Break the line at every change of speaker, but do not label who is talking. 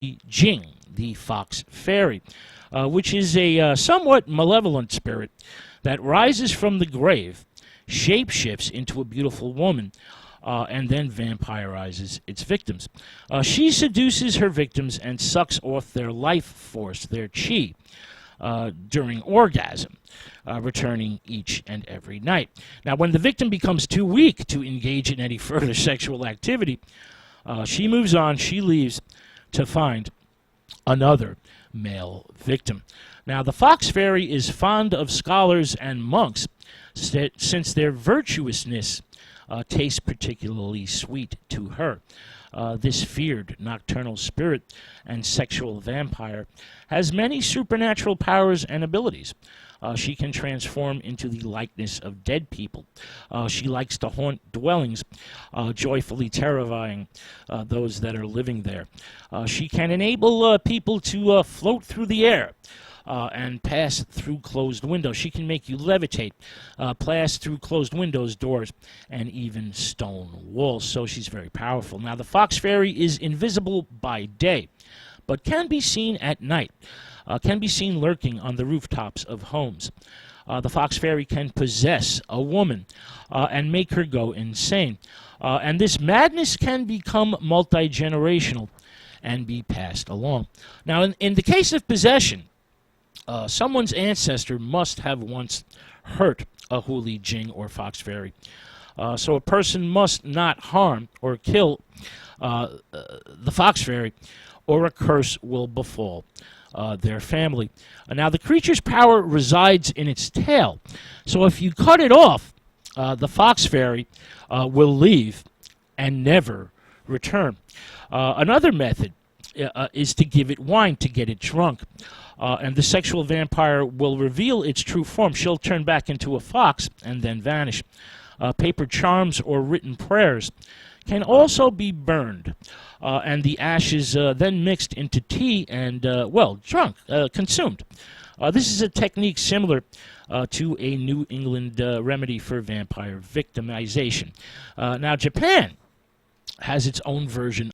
Huli-Jing, the fox fairy, which is a somewhat malevolent spirit that rises from the grave, shapeshifts into a beautiful woman, and then vampirizes its victims. She seduces her victims and sucks off their life force, their chi, during orgasm, returning each and every night. Now, when the victim becomes too weak to engage in any further sexual activity, she moves on, she leaves to find another male victim. Now, the fox fairy is fond of scholars and monks since their virtuousness tastes particularly sweet to her. This feared nocturnal spirit and sexual vampire has many supernatural powers and abilities. She can transform into the likeness of dead people. She likes to haunt dwellings, joyfully terrifying those that are living there. She can enable people to float through the air and pass through closed windows. She can make you levitate, pass through closed windows, doors, and even stone walls. So she's very powerful. Now, the fox fairy is invisible by day, but can be seen at night. Can be seen lurking on the rooftops of homes. The fox fairy can possess a woman and make her go insane. And this madness can become multi-generational and be passed along. Now, in the case of possession, someone's ancestor must have once hurt a Huli-Jing or fox fairy. So a person must not harm or kill the fox fairy, or a curse will befall their family. Now, the creature's power resides in its tail. So if you cut it off, the fox fairy will leave and never return. Another method is to give it wine to get it drunk. And the sexual vampire will reveal its true form. She'll turn back into a fox and then vanish. Paper charms or written prayers can also be burned, and the ashes then mixed into tea and, consumed. This is a technique similar to a New England remedy for vampire victimization. Now, Japan has its own version